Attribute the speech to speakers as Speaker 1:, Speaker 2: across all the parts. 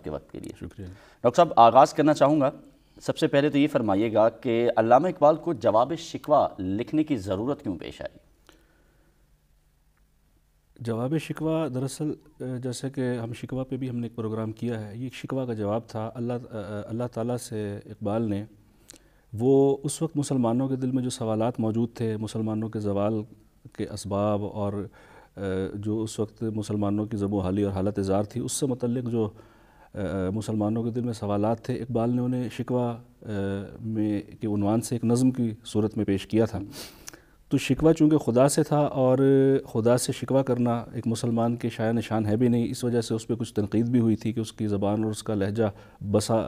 Speaker 1: کے وقت کے لیے.
Speaker 2: شکریہ.
Speaker 1: ڈاکٹر صاحب آغاز کرنا چاہوں گا، سب سے پہلے تو یہ فرمائیے گا کہ علامہ اقبال کو جواب شکوہ لکھنے کی ضرورت کیوں پیش آئی؟
Speaker 2: جواب شکوہ دراصل جیسے کہ ہم شکوہ پہ بھی ہم نے ایک پروگرام کیا ہے، یہ ایک شکوہ کا جواب تھا. اللہ تعالیٰ سے اقبال نے وہ اس وقت مسلمانوں کے دل میں جو سوالات موجود تھے، مسلمانوں کے زوال کے اسباب اور جو اس وقت مسلمانوں کی زب و حالی اور حالت زار تھی، اس سے متعلق جو مسلمانوں کے دل میں سوالات تھے، اقبال نے انہیں شکوہ میں کے عنوان سے ایک نظم کی صورت میں پیش کیا تھا. تو شکوہ چونکہ خدا سے تھا اور خدا سے شکوہ کرنا ایک مسلمان کے شایان نشان ہے بھی نہیں، اس وجہ سے اس پہ کچھ تنقید بھی ہوئی تھی کہ اس کی زبان اور اس کا لہجہ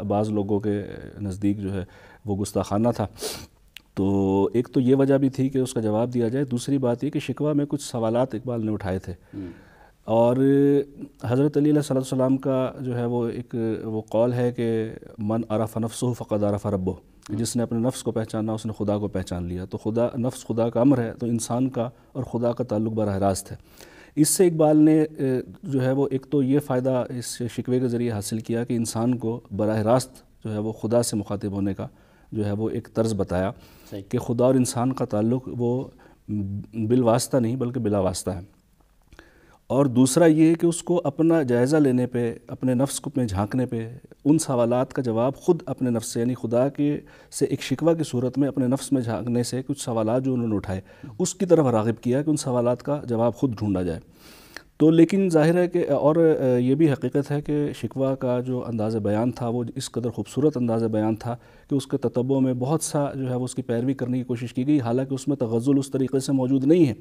Speaker 2: بعض لوگوں کے نزدیک جو ہے وہ گستاخانہ تھا. تو ایک تو یہ وجہ بھی تھی کہ اس کا جواب دیا جائے. دوسری بات یہ کہ شکوہ میں کچھ سوالات اقبال نے اٹھائے تھے، اور حضرت علی علیہ السلام کا جو ہے وہ قول ہے کہ من عرف نفسہ فقد عرف ربہ، جس نے اپنے نفس کو پہچانا اس نے خدا کو پہچان لیا. تو نفس خدا کا امر ہے، تو انسان کا اور خدا کا تعلق براہ راست ہے. اس سے اقبال نے جو ہے وہ ایک تو یہ فائدہ اس شکوے کے ذریعے حاصل کیا کہ انسان کو براہ راست جو ہے وہ خدا سے مخاطب ہونے کا جو ہے وہ ایک طرز بتایا کہ خدا اور انسان کا تعلق وہ بالواسطہ نہیں بلکہ بلا واسطہ ہے. اور دوسرا یہ کہ اس کو اپنا جائزہ لینے پہ، اپنے نفس کو میں جھانکنے پہ، ان سوالات کا جواب خود اپنے نفس سے، یعنی خدا کے سے ایک شکوہ کی صورت میں اپنے نفس میں جھانکنے سے کچھ سوالات جو انہوں نے اٹھائے اس کی طرف راغب کیا کہ ان سوالات کا جواب خود ڈھونڈا جائے. تو لیکن ظاہر ہے کہ اور یہ بھی حقیقت ہے کہ شکوہ کا جو انداز بیان تھا وہ اس قدر خوبصورت انداز بیان تھا کہ اس کے تتبع میں بہت سا جو ہے وہ اس کی پیروی کرنے کی کوشش کی گئی، حالانکہ اس میں تغزل اس طریقے سے موجود نہیں ہے.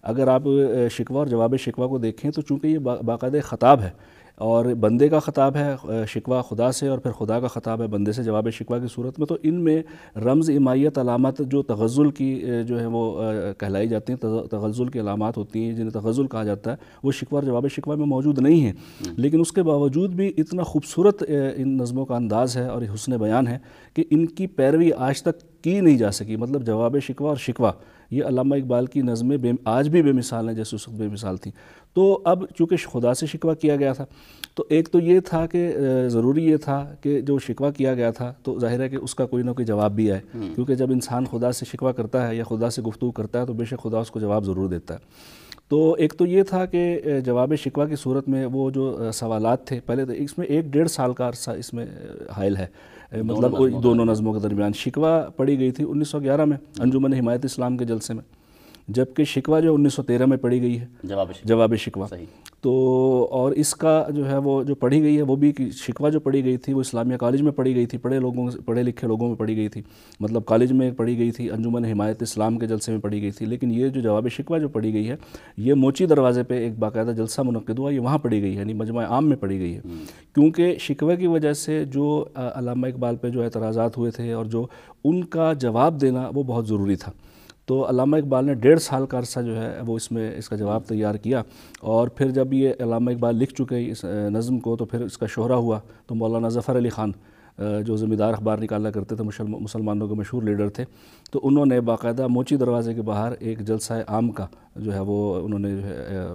Speaker 2: اگر آپ شکوہ اور جواب شکوہ کو دیکھیں تو چونکہ یہ باقاعدہ خطاب ہے اور بندے کا خطاب ہے شکوہ خدا سے، اور پھر خدا کا خطاب ہے بندے سے جواب شکوہ کی صورت میں، تو ان میں رمز، امائیت، علامات جو تغزل کی جو ہے وہ کہلائی جاتی ہیں، تغزل کی علامات ہوتی ہیں جنہیں تغزل کہا جاتا ہے، وہ شکوہ اور جواب شکوہ میں موجود نہیں ہیں. لیکن اس کے باوجود بھی اتنا خوبصورت ان نظموں کا انداز ہے اور یہ حسن بیان ہے کہ ان کی پیروی آج تک کی نہیں جا سکی. مطلب جواب شکوہ اور شکوہ یہ علامہ اقبال کی نظمیں آج بھی بے مثال ہیں جیسے اس وقت بے مثال تھیں. تو اب چونکہ خدا سے شکوہ کیا گیا تھا تو ایک تو یہ تھا کہ ضروری یہ تھا کہ جو شکوہ کیا گیا تھا تو ظاہر ہے کہ اس کا کوئی نہ کوئی جواب بھی آئے، کیونکہ جب انسان خدا سے شکوہ کرتا ہے یا خدا سے گفتگو کرتا ہے تو بے شک خدا اس کو جواب ضرور دیتا ہے. تو ایک تو یہ تھا کہ جواب شکوہ کی صورت میں وہ جو سوالات تھے، پہلے تو اس میں 1.5 سال کا عرصہ اس میں حائل ہے، مطلب دونوں نظموں کے درمیان. شکوہ پڑھی گئی تھی 1911 میں انجمن حمایت اسلام کے جلسے میں، جبکہ شکوہ جو 1913 میں پڑھی گئی ہے جواب شکوہ. تو اور اس کا جو ہے وہ جو پڑھی گئی ہے وہ بھی شکوہ جو پڑھی گئی تھی وہ اسلامیہ کالج میں پڑھی گئی تھی، پڑھے لکھے لوگوں میں پڑھی گئی تھی، مطلب کالج میں پڑھی گئی تھی، انجمن حمایت اسلام کے جلسے میں پڑھی گئی تھی. لیکن یہ جو جواب شکوہ جو پڑھی گئی ہے یہ موچی دروازے پہ ایک باقاعدہ جلسہ منعقد ہوا، یہ وہاں پڑھی گئی ہے، یعنی مجمع عام میں پڑھی گئی ہے. کیونکہ شکوہ کی وجہ سے جو علامہ اقبال پہ جو اعتراضات ہوئے تھے اور جو ان کا جواب دینا وہ بہت ضروری تھا. تو علامہ اقبال نے 1.5 سال کا عرصہ جو ہے وہ اس کا جواب تیار کیا، اور پھر جب یہ علامہ اقبال لکھ چکے اس نظم کو تو پھر اس کا شہرہ ہوا. تو مولانا ظفر علی خان جو زمیندار اخبار نکالا کرتے تھے، مسلمانوں کے مشہور لیڈر تھے، تو انہوں نے باقاعدہ موچی دروازے کے باہر ایک جلسہ عام کا جو ہے وہ انہوں نے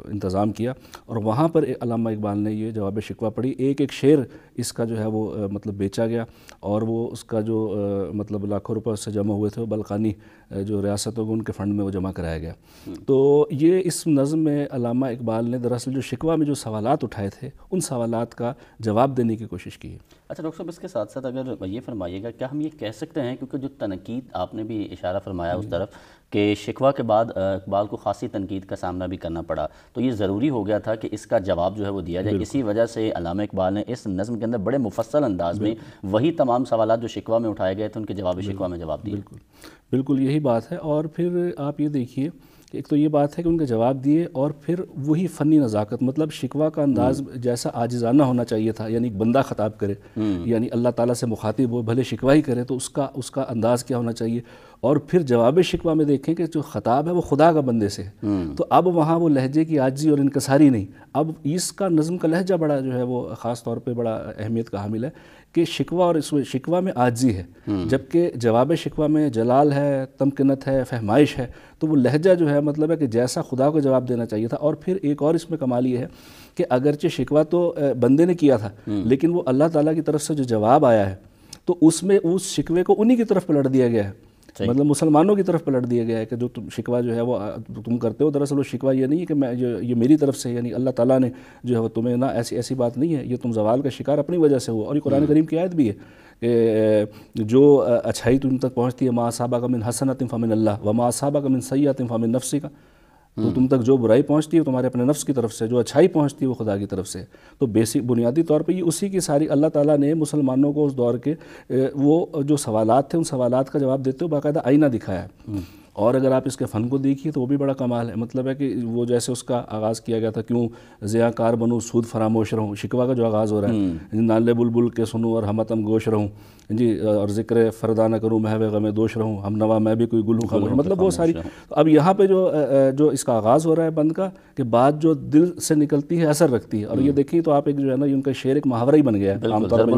Speaker 2: انتظام کیا، اور وہاں پر علامہ اقبال نے یہ جواب شکوہ پڑھی. ایک شعر اس کا جو ہے وہ مطلب بیچا گیا، اور وہ اس کا جو مطلب لاکھوں روپے اس سے جمع ہوئے تھے وہ بلقانی جو ریاستوں کو ان کے فنڈ میں وہ جمع کرایا گیا. تو یہ اس نظم میں علامہ اقبال نے دراصل جو شکوہ میں جو سوالات اٹھائے تھے ان سوالات کا جواب دینے کی کوشش کی ہے.
Speaker 1: اچھا ڈاکٹر صاحب، اس کے ساتھ ساتھ اگر یہ فرمائیے گا کیا ہم یہ کہہ سکتے ہیں، کیونکہ جو تنقید آپ نے بھی اشارہ فرمایا اس طرف کہ شکوہ کے بعد اقبال کو خاصی تنقید کا سامنا بھی کرنا پڑا، تو یہ ضروری ہو گیا تھا کہ اس کا جواب جو ہے وہ دیا جائے. اسی وجہ سے علامہ اقبال نے اس نظم کے اندر بڑے مفصل انداز میں وہی تمام سوالات جو شکوہ میں اٹھائے گئے تھے ان کے جواب شکوہ میں جواب دیے.
Speaker 2: بالکل یہی بات ہے. اور پھر آپ یہ دیکھیے کہ ایک تو یہ بات ہے کہ ان کے جواب دیے، اور پھر وہی فنی نزاکت، مطلب شکوہ کا انداز جیسا عاجزانہ ہونا چاہیے تھا، یعنی بندہ خطاب کرے، یعنی اللہ تعالیٰ سے مخاطب ہو، بھلے شکوہ ہی کرے تو اس کا انداز کیا ہونا چاہیے. اور پھر جواب شکوہ میں دیکھیں کہ جو خطاب ہے وہ خدا کا بندے سے ہے، تو اب وہاں وہ لہجے کی عاجزی اور انکساری نہیں، اب اس کا نظم کا لہجہ بڑا جو ہے وہ خاص طور پہ بڑا اہمیت کا حامل ہے کہ شکوہ اور اس میں شکوہ میں عاجزی ہے، جبکہ جواب شکوہ میں جلال ہے، تمکنت ہے، فہمائش ہے، تو وہ لہجہ جو ہے مطلب ہے کہ جیسا خدا کو جواب دینا چاہیے تھا۔ اور پھر ایک اور اس میں کمال یہ ہے کہ اگرچہ شکوہ تو بندے نے کیا تھا، لیکن وہ اللہ تعالیٰ کی طرف سے جو جواب آیا ہے تو اس میں اس شکوے کو انہی کی طرف پلٹ دیا گیا ہے، مطلب مسلمانوں کی طرف پلٹ دیا گیا ہے کہ جو تم شکوہ جو ہے وہ تم کرتے ہو، دراصل وہ شکوہ یہ نہیں ہے کہ میں یہ میری طرف سے، یعنی اللہ تعالیٰ نے جو ہے وہ تمہیں نہ ایسی بات نہیں ہے، یہ تم زوال کا شکار اپنی وجہ سے ہو۔ اور یہ قرآن کریم کی آیت بھی ہے کہ جو اچھائی تم تک پہنچتی ہے، ما اصابک من حسنۃ فمن اللہ وما اصابک من سیئۃ فمن نفسک، تو تم تک جو برائی پہنچتی ہے تمہارے اپنے نفس کی طرف سے، جو اچھائی پہنچتی ہے وہ خدا کی طرف سے۔ تو بنیادی طور پہ یہ اسی کی ساری اللہ تعالیٰ نے مسلمانوں کو اس دور کے وہ جو سوالات تھے ان سوالات کا جواب دیتے ہوئے باقاعدہ آئینہ دکھایا ہے۔ اور اگر آپ اس کے فن کو دیکھیے تو وہ بھی بڑا کمال ہے، مطلب ہے کہ وہ جیسے اس کا آغاز کیا گیا تھا، کیوں ضیاء کار بنوں سود فراموش رہوں، شکوہ کا جو آغاز ہو رہا ہے، نالے بلبل کے سنوں اور ہمتم گوش رہوں جی، اور ذکر فردا نہ کروں محو غم دوش رہوں، ہم نوا میں بھی کوئی گل ہوں خاموش، مطلب وہ ساری۔ اب یہاں پہ جو اس کا آغاز ہو رہا ہے بند کا کہ بات جو دل سے نکلتی ہے اثر رکھتی ہے، اور یہ دیکھیے تو آپ ایک جو ہے نا ان کا شعر ایک محاورہ ہی بن گیا ہے، عام طور پر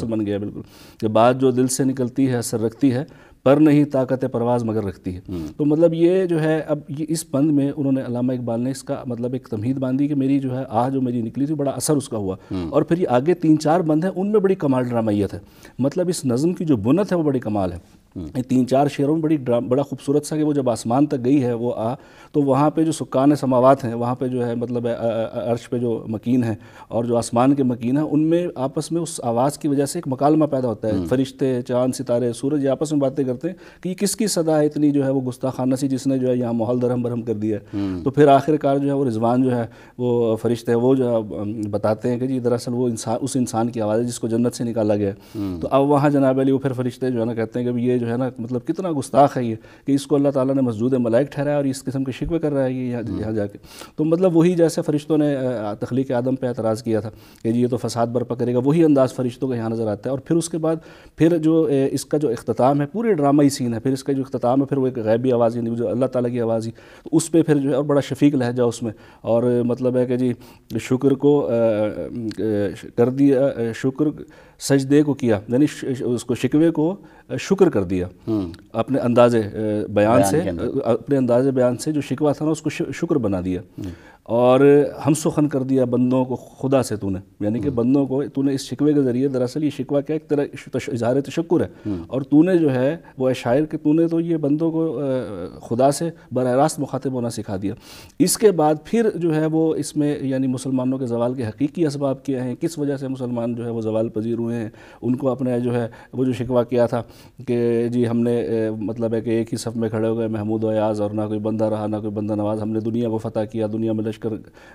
Speaker 2: بن گیا ہے بالکل، کہ بات جو دل سے نکلتی ہے اثر رکھتی ہے، پر نہیں طاقت پرواز مگر رکھتی ہے۔ تو مطلب یہ جو ہے اب یہ اس بند میں انہوں نے علامہ اقبال نے اس کا مطلب ایک تمہید باندھی کہ میری جو ہے جو میری نکلی تھی بڑا اثر اس کا ہوا، اور پھر یہ آگے 3-4 بند ہیں ان میں بڑی کمال ڈرامائیت ہے، مطلب اس نظم کی جو بنت ہے وہ بڑی کمال ہے۔ یہ 3-4 شعروں میں بڑا خوبصورت سا کہ وہ جب آسمان تک گئی ہے وہ تو وہاں پہ جو سکان سماوات ہیں وہاں پہ جو ہے مطلب عرش پہ جو مکین ہیں اور جو آسمان کے مکین ہیں ان میں آپس میں اس آواز کی وجہ سے ایک مکالمہ پیدا ہوتا ہے، فرشتے، چاند، ستارے، سورج یہ آپس میں باتیں کرتے ہیں کہ یہ کس کی صدا ہے اتنی جو ہے وہ گستاخانہ سی جس نے جو ہے یہاں ماحول درہم برہم کر دیا ہے۔ تو پھر آخر کار جو ہے وہ رضوان جو ہے وہ فرشتے وہ جو بتاتے ہیں کہ جی دراصل وہ اس انسان کی آواز ہے جس کو جنت سے نکالا گیا ہے۔ تو اب وہاں جناب علی وہ پھر فرشتے جو ہے نا کہتے ہیں کہ یہ جو ہے نا مطلب کتنا گستاخ ہے یہ کہ اس کو اللہ تعالیٰ نے مسجود ملائک ٹھہرایا اور اس قسم کے شکوے کر رہا ہے یہ یہاں جا کے۔ تو مطلب وہی جیسے فرشتوں نے تخلیق آدم پہ اعتراض کیا تھا کہ جی یہ تو فساد برپا کرے گا، وہی انداز فرشتوں کا یہاں نظر آتا ہے۔ اور پھر اس کے بعد پھر جو اس کا جو اختتام ہے پورے ڈرامائی سین ہے، پھر اس کا جو اختتام ہے پھر وہ ایک غیبی آواز یعنی جو اللہ تعالیٰ کی آواز ہی تو اس پہ پھر جو ہے اور بڑا شفیق لہجہ اس میں، اور مطلب ہے کہ جی شکر کو کر دیا، شکر سجدے کو کیا یعنی اس کو شکوے کو شکر کر دیا اپنے انداز بیان سے جو شکوہ تھا نا اس کو شکر بنا دیا، اور ہم سخن کر دیا بندوں کو خدا سے تو نے، یعنی کہ بندوں کو تو نے اس شکوے کے ذریعے دراصل یہ شکوہ کیا ایک طرح اظہار تشکر ہے، اور تو نے جو ہے وہ اے شاعر کہ تو نے تو یہ بندوں کو خدا سے براہ راست مخاطب ہونا سکھا دیا۔ اس کے بعد پھر جو ہے وہ اس میں یعنی مسلمانوں کے زوال کے حقیقی اسباب کیا ہیں، کس وجہ سے مسلمان جو ہے وہ زوال پذیر ہوئے ہیں، ان کو اپنے جو ہے وہ جو شکوہ کیا تھا کہ جی ہم نے مطلب ہے کہ ایک ہی صف میں کھڑے ہو گئے محمود و ایاز، اور نہ کوئی بندہ رہا نہ کوئی بندہ نواز، ہم نے دنیا کو فتح کیا، دنیا میں لشکر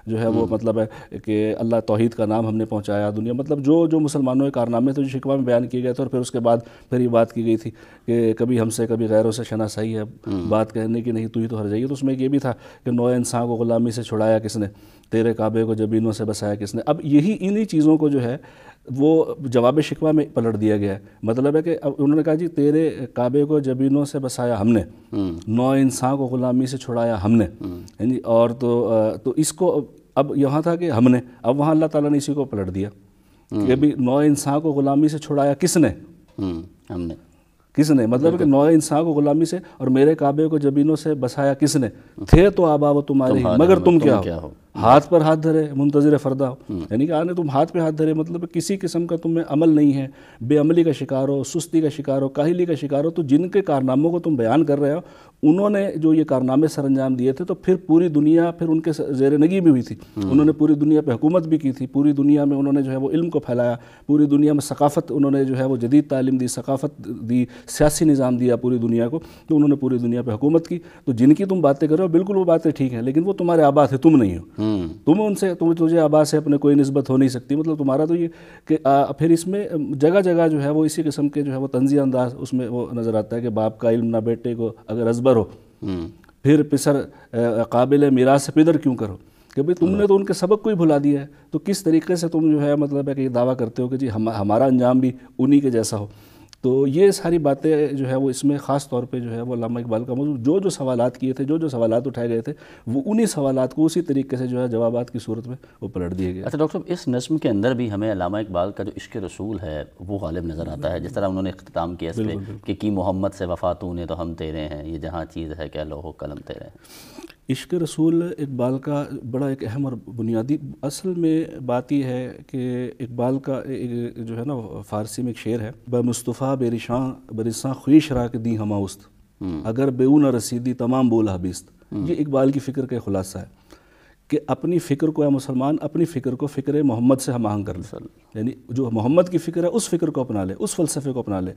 Speaker 2: جو ہے وہ مطلب ہے کہ اللہ توحید کا نام ہم نے پہنچایا دنیا، مطلب جو مسلمانوں کے کارنامے تھے جو شکوہ میں بیان کیے گئے تھے، اور پھر اس کے بعد پھر یہ بات کی گئی تھی کہ کبھی ہم سے کبھی غیروں سے شناسائی ہے، بات کہنے کی نہیں تو ہی تو ہر جائیے۔ تو اس میں یہ بھی تھا کہ نوع انسان کو غلامی سے چھڑایا کس نے، تیرے کعبے کو جبینوں سے بسایا کس نے۔ اب انہی چیزوں کو جو ہے وہ جواب شکوہ میں پلٹ دیا گیا ہے، مطلب ہے کہ اب انہوں نے کہا جی تیرے کعبے کو جبینوں سے بسایا ہم نے، نوع انسان کو غلامی سے چھڑایا ہم نے، اور تو اس کو اب یہاں تھا کہ ہم نے، اب وہاں اللہ تعالیٰ نے اسی کو پلٹ دیا کہ بھی نوع انسان کو غلامی سے چھڑایا کس نے،
Speaker 1: ہم نے،
Speaker 2: کس نے، مطلب کہ نوع انسان کو غلامی سے، اور میرے کعبے کو جبینوں سے بسایا کس نے، تھے تو آبا و تمہارے ہی مگر تم کیا ہو، ہاتھ پر ہاتھ دھرے منتظر فردا ہو، یعنی کہ آنے تم ہاتھ پہ ہاتھ دھرے مطلب کسی قسم کا تم میں عمل نہیں ہے، بے عملی کا شکار ہو، سستی کا شکار ہو، کاہلی کا شکار ہو۔ تو جن کے کارناموں کو تم بیان کر رہے ہو انہوں نے جو یہ کارنامے سر انجام دیے تھے تو پھر پوری دنیا پھر ان کے زیر نگی بھی ہوئی تھی، انہوں نے پوری دنیا پہ حکومت بھی کی تھی، پوری دنیا میں انہوں نے جو ہے وہ علم کو پھیلایا، پوری دنیا میں ثقافت انہوں نے جو ہے وہ جدید تعلیم دی، ثقافت دی، سیاسی نظام دیا پوری دنیا کو، تو انہوں نے پوری دنیا پہ حکومت کی۔ تو جن کی تم باتیں کر رہے ہو بالکل وہ باتیں ٹھیک ہیں، لیکن وہ تمہارے آبا تھے، تم نہیں ہو، تم ان سے تجھے آبا سے اپنے کوئی نسبت ہو نہیں سکتی، مطلب تمہارا تو یہ کہ پھر اس میں جگہ جگہ جو ہے وہ اسی قسم کے جو ہے وہ طنزیہ انداز اس میں وہ نظر آتا ہے کہ باپ کا علم نہ بیٹے کو اگر ازبر ہو، پھر پسر قابل میراث سے پدر کیوں کرو، کہ بھئی تم نے تو ان کے سبق کو ہی بھلا دیا ہے، تو کس طریقے سے تم جو ہے مطلب ہے کہ یہ دعویٰ کرتے ہو کہ جی ہمارا انجام بھی انہی کے جیسا ہو۔ تو یہ ساری باتیں جو ہے وہ اس میں خاص طور پہ جو ہے وہ علامہ اقبال کا موضوع جو سوالات کیے تھے، جو سوالات اٹھائے گئے تھے، وہ انہی سوالات کو اسی طریقے سے جو ہے جوابات کی صورت میں وہ پلٹ دیے گئے۔
Speaker 1: اچھا ڈاکٹر صاحب، اس نظم کے اندر بھی ہمیں علامہ اقبال کا جو عشق رسول ہے وہ غالب نظر آتا ہے، جس طرح انہوں نے اختتام کیا اس پہ کہ محمد سے وفا تو نے تو ہم تیرے ہیں، یہ جہاں چیز ہے کہ لوح و قلم تیرے ہیں۔
Speaker 2: عشق رسول اقبال کا بڑا ایک اہم اور بنیادی، اصل میں بات یہ ہے کہ اقبال کا جو ہے نا فارسی میں ایک شعر ہے، بمصطفیٰ بے رساں خویش را کے دی ہما است، اگر بے او نہ رسیدی تمام بول حبیست۔ یہ اقبال کی فکر کا خلاصہ ہے کہ اپنی فکر کو، یا مسلمان اپنی فکر کو فکر محمد سے ہم آہنگ کر لے، یعنی جو محمد کی فکر ہے اس فکر کو اپنا لے، اس فلسفے کو اپنا لے۔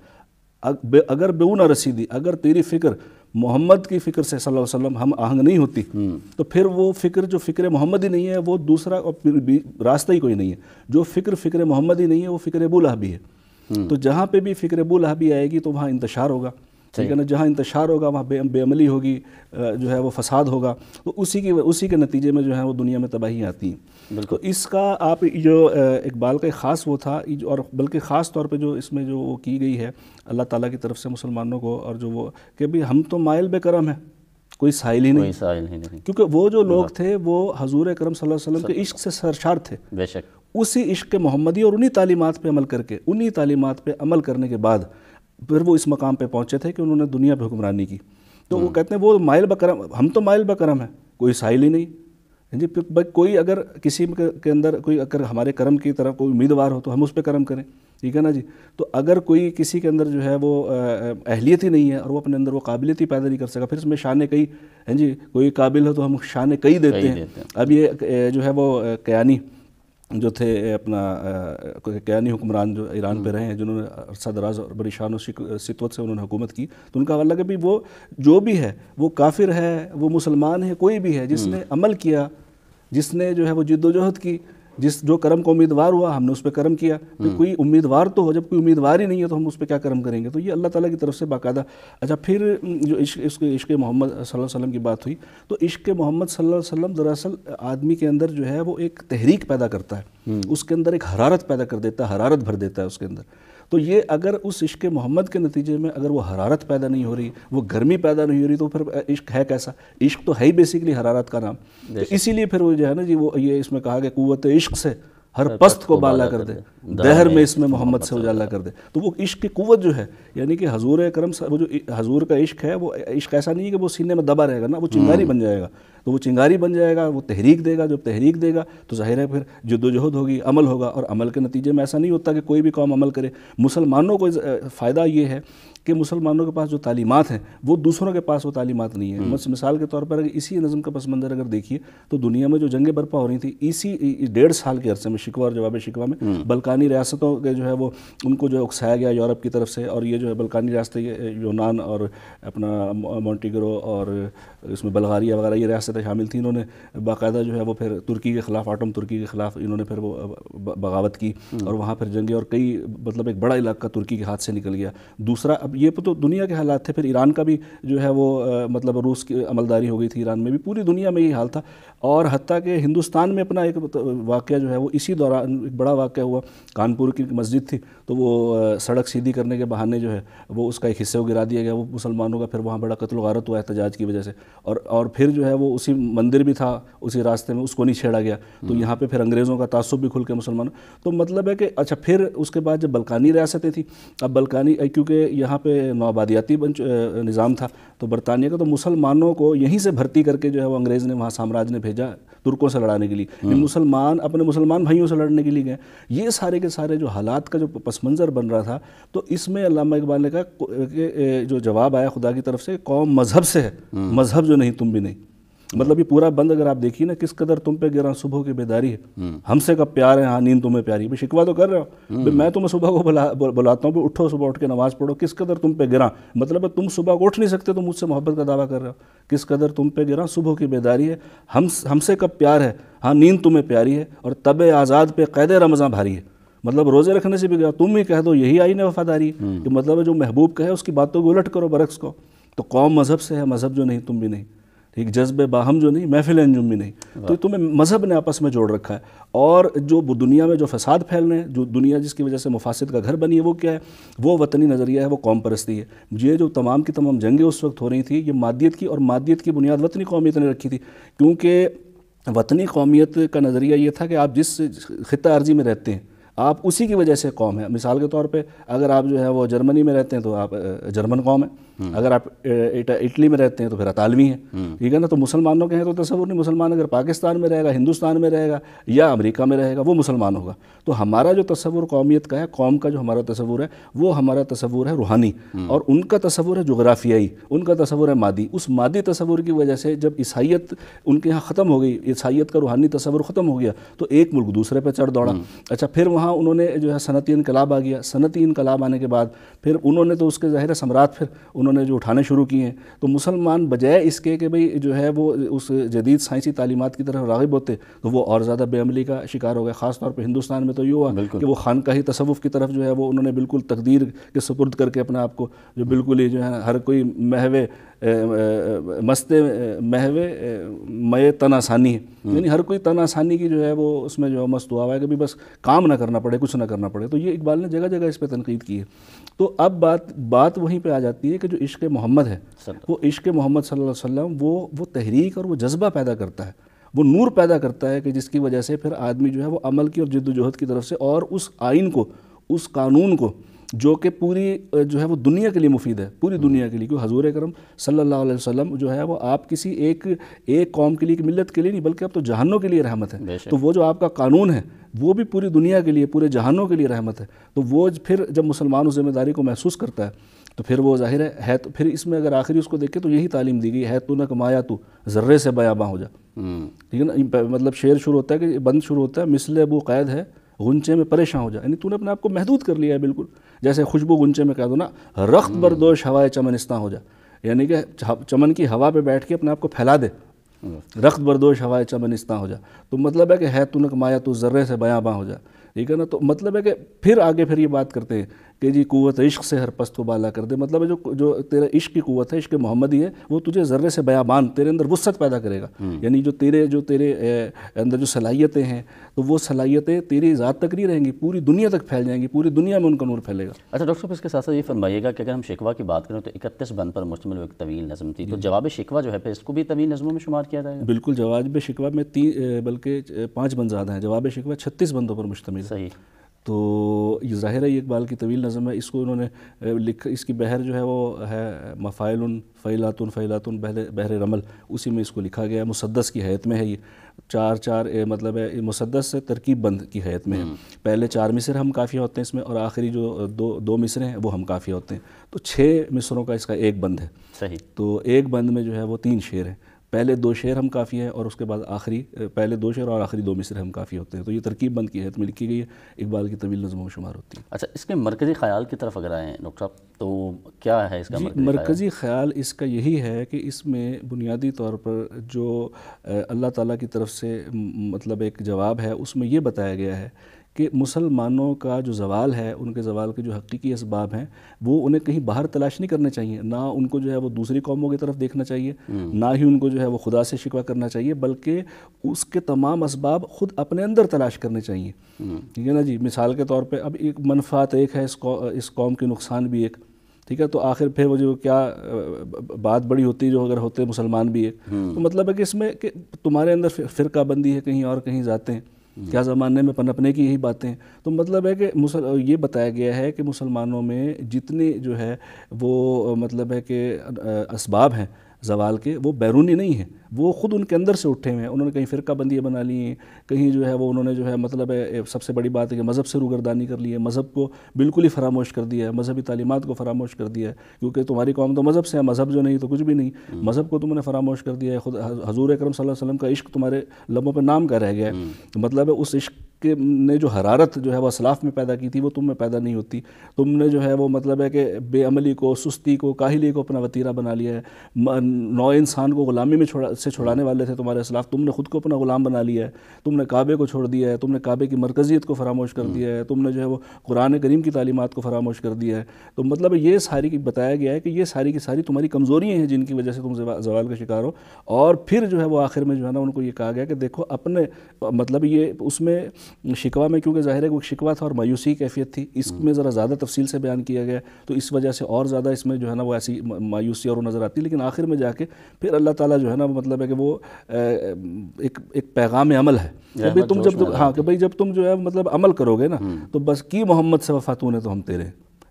Speaker 2: اگر بے او نہ رسیدی، اگر تیری فکر محمد کی فکر سے صلی اللہ علیہ وسلم ہم آہنگ نہیں ہوتی تو پھر وہ فکر جو فکر محمد ہی نہیں ہے وہ دوسرا راستہ ہی کوئی نہیں ہے۔ جو فکر محمد ہی نہیں ہے وہ فکر ابو لہبی ہے۔ تو جہاں پہ بھی فکر ابو لہبی آئے گی تو وہاں انتشار ہوگا، ٹھیک ہے نا، جہاں انتشار ہوگا وہاں بے عملی ہوگی، جو ہے وہ فساد ہوگا، تو اسی کے نتیجے میں جو ہے وہ دنیا میں تباہی آتی ہیں۔ تو اس کا آپ جو اقبال کا خاص وہ تھا، اور بلکہ خاص طور پہ جو اس میں جو وہ کی گئی ہے اللہ تعالیٰ کی طرف سے مسلمانوں کو، اور جو وہ کہ بھی ہم تو مائل بے کرم ہیں، کوئی سائل ہی نہیں، کیونکہ وہ جو لوگ تھے وہ حضور اکرم صلی اللہ علیہ وسلم کے عشق سے سرشار تھے،
Speaker 1: بے شک
Speaker 2: اسی عشق محمدی اور انہی تعلیمات پہ عمل کر کے، انہی تعلیمات پہ عمل کرنے کے بعد پھر وہ اس مقام پہ پہنچے تھے کہ انہوں نے دنیا پہ حکمرانی کی۔ تو وہ کہتے ہیں وہ مائل بکرم، ہم تو مائل بکرم ہیں، کوئی سائل ہی نہیں جی۔ کوئی اگر کسی کے اندر کوئی اگر ہمارے کرم کی طرف کوئی امیدوار ہو تو ہم اس پہ کرم کریں، ٹھیک ہے نا جی۔ تو اگر کوئی کسی کے اندر جو ہے وہ اہلیت ہی نہیں ہے اور وہ اپنے اندر وہ قابلیت ہی پیدا نہیں کر سکا، پھر اس میں شان کئی ہیں جی، کوئی قابل ہو تو ہم شان کئی دیتے ہیں۔ اب یہ جو ہے وہ کیانی جو تھے، اپنا کیانی حکمران جو ایران پہ رہے ہیں، جنہوں نے عرصہ دراز اور بڑی شان و سطوت سے انہوں نے حکومت کی، تو ان کا حوالہ کہ بھی وہ جو بھی ہے وہ کافر ہے، وہ مسلمان ہے، کوئی بھی ہے جس نے عمل کیا، جس نے جو ہے وہ جد و جہد کی، جو کرم کو امیدوار ہوا ہم نے اس پہ کرم کیا۔ کوئی امیدوار تو ہو، جب کوئی امیدوار ہی نہیں ہے تو ہم اس پہ کیا کرم کریں گے؟ تو یہ اللہ تعالیٰ کی طرف سے باقاعدہ۔ اچھا، پھر جو عشق محمد صلی اللہ علیہ وسلم کی بات ہوئی، تو عشق محمد صلی اللہ علیہ وسلم دراصل آدمی کے اندر جو ہے وہ ایک تحریک پیدا کرتا ہے، اس کے اندر ایک حرارت پیدا کر دیتا ہے، حرارت بھر دیتا ہے اس کے اندر۔ تو یہ اگر اس عشق محمد کے نتیجے میں اگر وہ حرارت پیدا نہیں ہو رہی، وہ گرمی پیدا نہیں ہو رہی، تو پھر عشق ہے کیسا؟ عشق تو ہے ہی بیسیکلی حرارت کا نام۔ تو اسی لیے پھر وہ جو ہے نا جی، وہ یہ اس میں کہا کہ قوت عشق سے ہر پست کو بالا کر دے، دہر میں اس میں محمد سے اجالا کر دے۔ تو وہ عشق کی قوت جو ہے، یعنی کہ حضور اکرم، وہ جو حضور کا عشق ہے، وہ عشق ایسا نہیں ہے کہ وہ سینے میں دبا رہے گا، نا، وہ چنگاری بن جائے گا۔ تو وہ چنگاری بن جائے گا، وہ تحریک دے گا، جب تحریک دے گا تو ظاہر ہے پھر جد و جہد ہوگی، عمل ہوگا، اور عمل کے نتیجے میں ایسا نہیں ہوتا کہ کوئی بھی قوم عمل کرے۔ مسلمانوں کو فائدہ یہ ہے کہ مسلمانوں کے پاس جو تعلیمات ہیں وہ دوسروں کے پاس وہ تعلیمات نہیں ہیں۔ مثال کے طور پر اگر اسی نظم کا پس منظر اگر دیکھیے تو دنیا میں جو جنگیں برپا ہو رہی تھیں اسی 1.5 سال کے عرصے میں، شکوہ اور جواب شکوہ میں، بلکانی ریاستوں کے جو ہے وہ ان کو جو ہے اکسایا گیا یورپ کی طرف سے، اور یہ جو ہے بلکانی ریاستیں، یونان اور اپنا مونٹیگرو اور اس میں بلغاریہ وغیرہ یہ ریاستیں شامل تھیں، انہوں نے باقاعدہ جو ہے وہ پھر ترکی کے خلاف، آٹم ترکی کے خلاف انہوں نے پھر وہ بغاوت کی، اور وہاں پھر جنگیں، اور کئی مطلب ایک بڑا علاقہ ترکی کے ہاتھ سے نکل گیا۔ دوسرا، اب یہ تو دنیا کے حالات تھے، پھر ایران کا بھی جو ہے وہ مطلب روس کی عملداری ہو گئی تھی ایران میں بھی، پوری دنیا میں یہ حال تھا۔ اور حتیٰ کہ ہندوستان میں اپنا ایک واقعہ جو ہے وہ اسی دوران ایک بڑا واقعہ ہوا، کانپور کی مسجد تھی تو وہ سڑک سیدھی کرنے کے بہانے جو ہے وہ اس کا ایک حصہ گرا دیا گیا وہ مسلمانوں کا، پھر وہاں بڑا قتل و غارت ہوا احتجاج کی وجہ سے، اور پھر جو ہے وہ اسی مندر بھی تھا اسی راستے میں، اس کو نہیں چھیڑا گیا۔ تو یہاں پہ پھر انگریزوں کا تعصب بھی کھل کے مسلمانوں، تو مطلب ہے کہ اچھا، پھر اس کے بعد جب بلکانی ریاستیں تھیں، اب بلکانی کیونکہ یہاں پہ نوآبادیاتی نظام تھا تو برطانیہ کا، تو مسلمانوں کو یہیں سے بھرتی کر کے جو ہے وہ انگریز نے، وہاں سامراج نے بھیجا ترکوں سے لڑانے کے لیے، مسلمان اپنے مسلمان بھائیوں سے لڑنے کے لیے گئے۔ یہ سارے کے سارے جو حالات کا جو پس منظر بن رہا تھا، تو اس میں علامہ اقبال نے کہا کہ جو جواب آیا خدا کی طرف سے، قوم مذہب سے ہے، مذہب جو نہیں تم بھی نہیں۔ مطلب یہ پورا بند اگر آپ دیکھیے نا، کس قدر تم پہ گراں صبح کی بیداری ہے، ہم سے کب پیار ہے، ہاں نیند تمہیں پیاری ہے۔ شکوہ تو کر رہے ہو، میں تمہیں صبح کو بلاتا ہوں، اٹھو صبح اٹھ کے نماز پڑھو، کس قدر تم پہ گراں، مطلب تم صبح کو اٹھ نہیں سکتے تو مجھ سے محبت کا دعویٰ کر رہے ہو، کس قدر تم پہ گراں صبح کی بیداری ہے، ہم سے کب پیار ہے، ہاں نیند تمہیں پیاری ہے، اور طب آزاد پہ قید رمضاں بھاری ہے۔ مطلب روزے رکھنے سے بھی گیا، تم ہی کہہ دو یہی آئین وفاداری ہے، کہ مطلب جو محبوب کہے اس کی باتوں کو الٹ کرو برعکس کو۔ تو قوم مذہب سے ہے، مذہب جو نہیں تم بھی نہیں۔ ٹھیک، جذب باہم جو نہیں، محفل انجم بھی نہیں. تو تمہیں مذہب نے آپس میں جوڑ رکھا ہے. اور جو دنیا میں جو فساد پھیل رہے ہیں، جو دنیا جس کی وجہ سے مفاسد کا گھر بنی ہے، وہ کیا ہے؟ وہ وطنی نظریہ ہے، وہ قوم پرستی ہے. یہ جو تمام کی تمام جنگیں اس وقت ہو رہی تھیں، یہ مادیت کی، اور مادیت کی بنیاد وطنی قومیت نے رکھی تھی. کیونکہ وطنی قومیت کا نظریہ یہ تھا کہ آپ جس خطہ ارضی میں رہتے ہیں آپ اسی کی وجہ سے قوم ہے. مثال کے طور پہ اگر آپ جو ہے وہ جرمنی میں رہتے ہیں تو آپ جرمن قوم ہیں، اگر آپ اٹلی میں رہتے ہیں تو پھر اطالوی ہیں. ٹھیک ہے نا. تو مسلمانوں کے ہیں تو تصور نہیں، مسلمان اگر پاکستان میں رہے گا، ہندوستان میں رہے گا یا امریکہ میں رہے گا وہ مسلمان ہوگا. تو ہمارا جو تصور قومیت کا ہے، قوم کا جو ہمارا تصور ہے، وہ ہمارا تصور ہے روحانی، اور ان کا تصور ہے جغرافیائی، ان کا تصور ہے مادی. اس مادی تصور کی وجہ سے جب عیسائیت ان کے ہاں ختم ہو گئی، عیسائیت کا روحانی تصور ختم ہو گیا، تو ایک ملک دوسرے پہ چڑھ دوڑا. اچھا، پھر وہاں انہوں نے جو ہے صنعتی انقلاب آ گیا. صنعتی انقلاب آنے کے بعد پھر انہوں نے تو اس کے ظاہر ثمرات پھر انہوں نے جو اٹھانے شروع کیے ہیں. تو مسلمان بجائے اس کے کہ بھئی جو ہے وہ اس جدید سائنسی تعلیمات کی طرف راغب ہوتے، تو وہ اور زیادہ بے عملی کا شکار ہو گئے. خاص طور پہ ہندوستان میں تو یہ ہوا کہ وہ خانقاہی تصوف کی طرف جو ہے وہ انہوں نے بالکل تقدیر کے سپرد کر کے اپنے آپ کو جو بالکل ہی جو ہے ہر کوئی محوے مئے تن آسانی ہے، یعنی ہر کوئی تن آسانی کی جو ہے وہ اس میں جو مست ہوا ہے کہ بھی بس کام نہ کرنا پڑے، کچھ نہ کرنا پڑے. تو یہ اقبال نے جگہ جگہ اس پہ تنقید کی ہے. تو اب بات وہیں پہ آ جاتی ہے کہ جو عشق محمد ہے، وہ عشق محمد صلی اللہ علیہ وسلم وہ تحریک اور وہ جذبہ پیدا کرتا ہے، وہ نور پیدا کرتا ہے کہ جس کی وجہ سے پھر آدمی جو ہے وہ عمل کی اور جد و جہد کی طرف سے، اور اس آئین کو، اس قانون کو جو کہ پوری جو ہے وہ دنیا کے لیے مفید ہے، پوری دنیا کے لیے. کیونکہ حضور اکرم صلی اللہ علیہ وسلم جو ہے وہ آپ کسی ایک قوم کے لیے، ایک ملت کے لیے نہیں، بلکہ اب تو جہانوں کے لیے رحمت ہے. تو وہ جو آپ کا قانون ہے وہ بھی پوری دنیا کے لیے، پورے جہانوں کے لیے رحمت ہے. تو وہ پھر جب مسلمان اس ذمہ داری کو محسوس کرتا ہے تو پھر وہ ظاہر ہے تو پھر اس میں اگر آخری اس کو دیکھیں تو یہی تعلیم دی گئی ہے، تو نہ کمایا تو ذرے سے بیاباں ہو جا. ٹھیک ہے نا. مطلب شعر شروع ہوتا ہے کہ بند شروع ہوتا ہے، مثل ابو قید ہے غنچے میں پریشان ہو جا. یعنی تو نے اپنے آپ کو محدود کر لیا ہے بالکل. جیسے خوشبو غنچے میں کہہ دو نا، رخت بردوش ہوائے چمنستاں ہو جا، یعنی کہ چمن کی ہوا پہ بیٹھ کے اپنے آپ کو پھیلا دے. رخت بردوش ہوائے چمنستاں ہو جا، تو مطلب ہے کہ ہے تو نہ کمایا تو ذرے سے بیاباں ہو جا. ٹھیک ہے نا. تو مطلب ہے کہ پھر آگے پھر یہ بات کرتے ہیں کہ جی قوت عشق سے ہر پست و بالا کر دے. مطلب ہے جو تیرا عشق کی قوت ہے، عشق محمدی ہے، وہ تجھے ذرے سے بیابان، تیرے اندر وسعت پیدا کرے گا. یعنی جو تیرے اندر جو صلاحیتیں ہیں، تو وہ صلاحیتیں تیری ذات تک نہیں رہیں گی، پوری دنیا تک پھیل جائیں گی، پوری دنیا میں ان کا نور پھیلے گا.
Speaker 1: اچھا ڈاکٹر صاحب، اس کے ساتھ ساتھ یہ فرمائیے گا کہ اگر ہم شکوہ کی بات کریں تو 31 بند پر مشتمل ایک طویل نظم تھی، تو جواب شکوہ جو ہے پھر اس کو بھی طویل نظموں میں شمار کیا جائے گا؟
Speaker 2: بالکل. جواب شکوہ میں بلکہ 5 بند زیادہ ہیں. جواب شکوہ 36 بندوں پر مشتمل ہے.
Speaker 1: صحیح.
Speaker 2: تو یہ ظاہر ہے یہ اقبال کی طویل نظم ہے. اس کو انہوں نے لکھا، اس کی بحر جو ہے وہ ہے مفائل فیلاتن بحر رمل، اسی میں اس کو لکھا گیا ہے. مسدس کی حیت میں ہے یہ. 4 مطلب ہے مسدس سے ترکیب بند کی حیت میں ہے. پہلے 4 مصر ہم کافیہ ہوتے ہیں اس میں، اور آخری جو دو مصریں ہیں وہ ہم کافیہ ہوتے ہیں. تو 6 مصروں کا اس کا ایک بند ہے.
Speaker 1: صحیح.
Speaker 2: تو ایک بند میں جو ہے وہ 3 شعر ہیں. پہلے 2 شعر ہم کافی ہیں، اور اس کے بعد پہلے 2 شعر اور آخری 2 مصریں ہم کافی ہوتے ہیں. تو یہ ترکیب بند کی حیث میں لکھی گئی ہے، اقبال کی طویل نظموں میں شمار ہوتی ہے.
Speaker 1: اچھا، اس کے مرکزی خیال کی طرف اگر آئیں ڈاکٹر صاحب تو کیا ہے اس کا
Speaker 2: مرکزی خیال؟ اس کا یہی ہے کہ اس میں بنیادی طور پر جو اللہ تعالیٰ کی طرف سے مطلب ایک جواب ہے، اس میں یہ بتایا گیا ہے کہ مسلمانوں کا جو زوال ہے، ان کے زوال کے جو حقیقی اسباب ہیں، وہ انہیں کہیں باہر تلاش نہیں کرنے چاہیے. نہ ان کو جو ہے وہ دوسری قوموں کی طرف دیکھنا چاہیے، نہ ہی ان کو جو ہے وہ خدا سے شکوہ کرنا چاہیے، بلکہ اس کے تمام اسباب خود اپنے اندر تلاش کرنے چاہیے. ٹھیک ہے نا جی. مثال کے طور پہ اب ایک منفعت ایک ہے، اس قوم کی نقصان بھی ایک. ٹھیک ہے. تو آخر پھر وہ جو کیا بات بڑی ہوتی ہے، جو اگر ہوتے مسلمان بھی ایک. تو مطلب ہے کہ اس میں کہ تمہارے اندر فرقہ بندی ہے، کہیں اور کہیں ذاتیں، کیا زمانے میں پنپنے کی یہی باتیں. تو مطلب ہے کہ یہ بتایا گیا ہے کہ مسلمانوں میں جتنے جو ہے وہ مطلب ہے کہ اسباب ہیں زوال کے، وہ بیرونی نہیں ہیں، وہ خود ان کے اندر سے اٹھے ہوئے ہیں. انہوں نے کہیں فرقہ بندیاں بنا لی ہیں، کہیں جو ہے وہ انہوں نے جو ہے مطلب ہے سب سے بڑی بات ہے کہ مذہب سے روگردانی کر لی ہے، مذہب کو بالکل ہی فراموش کر دیا ہے، مذہبی تعلیمات کو فراموش کر دیا ہے. کیونکہ تمہاری قوم تو مذہب سے ہے، مذہب جو نہیں تو کچھ بھی نہیں. مذہب کو تم نے فراموش کر دیا ہے. خود حضور اکرم صلی اللہ علیہ وسلم کا عشق تمہارے لبوں پہ نام کا رہ گیا ہے. مطلب ہے اس عشق کے نے جو حرارت جو ہے وہ اسلاف میں پیدا کی تھی وہ تم میں پیدا نہیں ہوتی. تم نے جو ہے وہ مطلب ہے کہ بے عملی کو، سستی کو، کاہلی کو اپنا وتیرہ بنا لیا ہے. نوع انسان کو غلامی میں چھڑانے والے تھے تمہارے اسلاف، تم نے خود کو اپنا غلام بنا لیا ہے. تم نے کعبے کو چھوڑ دیا ہے، تم نے کعبے کی مرکزیت کو فراموش کر دیا ہے، تم نے جو ہے وہ قرآن کریم کی تعلیمات کو فراموش کر دیا ہے. تو مطلب یہ ساری بتایا گیا ہے کہ یہ ساری کی ساری تمہاری کمزوریاں ہیں جن کی وجہ سے تم زوال کا شکار ہو. اور پھر جو ہے وہ آخر میں جو ہے نا ان کو یہ کہا گیا کہ دیکھو اپنے مطلب یہ اس میں شکوہ میں کیونکہ ظاہر ہے وہ شکوہ تھا اور مایوسی کیفیت تھی، اس میں ذرا زیادہ تفصیل سے بیان کیا گیا تو اس وجہ سے اور زیادہ اس میں جو ہے نا وہ ایسی مایوسی اور نظر آتی. لیکن آخر میں جا کے پھر اللہ تعالیٰ جو ہے نا مطلب ہے کہ وہ ایک پیغام عمل ہے کہ بھئی تم جب کہ بھئی جب تم جو ہے مطلب عمل کرو گے نا تو بس کی محمد سے وفا تو نے تو ہم تیرے.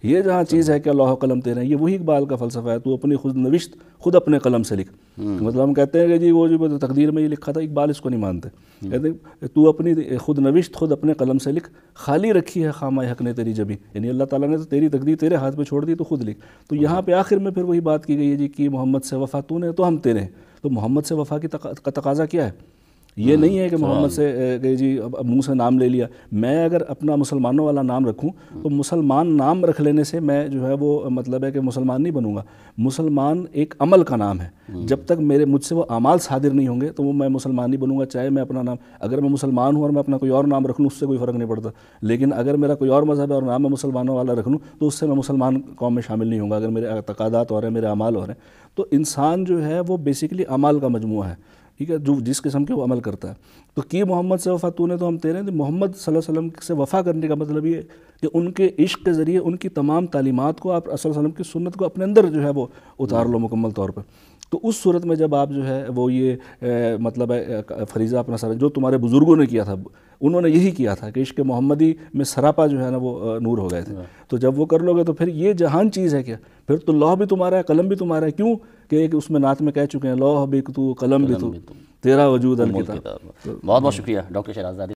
Speaker 2: یہ جہاں چیز ہے کہ اللہ قلم تیرے ہیں، یہ وہی اقبال کا فلسفہ ہے. تو اپنی خود نوشت خود اپنے قلم سے لکھ. مطلب ہم کہتے ہیں کہ جی وہ جو تقدیر میں یہ لکھا تھا، اقبال اس کو نہیں مانتے. کہتے ہیں تو اپنی خود نوشت خود اپنے قلم سے لکھ، خالی رکھی ہے خامہ حق نے تیری جبیں. یعنی اللہ تعالیٰ نے تو تیری تقدیر تیرے ہاتھ پہ چھوڑ دی تو خود لکھ. تو یہاں پہ آخر میں پھر وہی بات کی گئی ہے جی کہ محمد سے وفا تو نے تو ہم تیرے ہیں. تو محمد سے وفا کا تقاضا کیا ہے؟ یہ نہیں ہے کہ محمد سے کہ جی منہ سے نام لے لیا. میں اگر اپنا مسلمانوں والا نام رکھوں تو مسلمان نام رکھ لینے سے میں جو ہے وہ مطلب ہے کہ مسلمان نہیں بنوں گا. مسلمان ایک عمل کا نام ہے. جب تک مجھ سے وہ اعمال صادر نہیں ہوں گے تو وہ میں مسلمان نہیں بنوں گا. چاہے میں اپنا نام، اگر میں مسلمان ہوں اور میں اپنا کوئی اور نام رکھ لوں اس سے کوئی فرق نہیں پڑتا. لیکن اگر میرا کوئی اور مذہب ہے اور نام میں مسلمانوں والا رکھ لوں تو اس سے میں مسلمان قوم میں شامل نہیں ہوں گا اگر میرے اعتقادات ہو رہے ہیں، میرے اعمال ہو رہے ہیں. تو انسان جو ہے وہ بیسیکلی اعمال کا مجموعہ ہے، ٹھیک ہے، جو جس قسم کے وہ عمل کرتا ہے. تو کی محمد سے وفا تو نے تو ہم تیرے ہیں. تو محمد صلی اللہ علیہ وسلم سے وفا کرنے کا مطلب یہ کہ ان کے عشق کے ذریعے ان کی تمام تعلیمات کو آپ صلی اللہ علیہ وسلم کی سنت کو اپنے اندر جو ہے وہ اتار لو مکمل طور پہ. تو اس صورت میں جب آپ جو ہے وہ یہ مطلب فریضہ اپنا سر جو تمہارے بزرگوں نے کیا تھا، انہوں نے یہی کیا تھا کہ عشق محمدی میں سراپا جو ہے نا وہ نور ہو گئے تھے. تو جب وہ کر لو گے تو پھر یہ جہان چیز ہے کیا، پھر تو لوح بھی تمہارا ہے، قلم بھی تمہارا ہے. کیوں کہ اس میں نعت میں کہہ چکے ہیں لوح بھی تو قلم بھی تو، تیرا وجود الکتاب.
Speaker 1: بہت بہت شکریہ ڈاکٹر شہرازاد.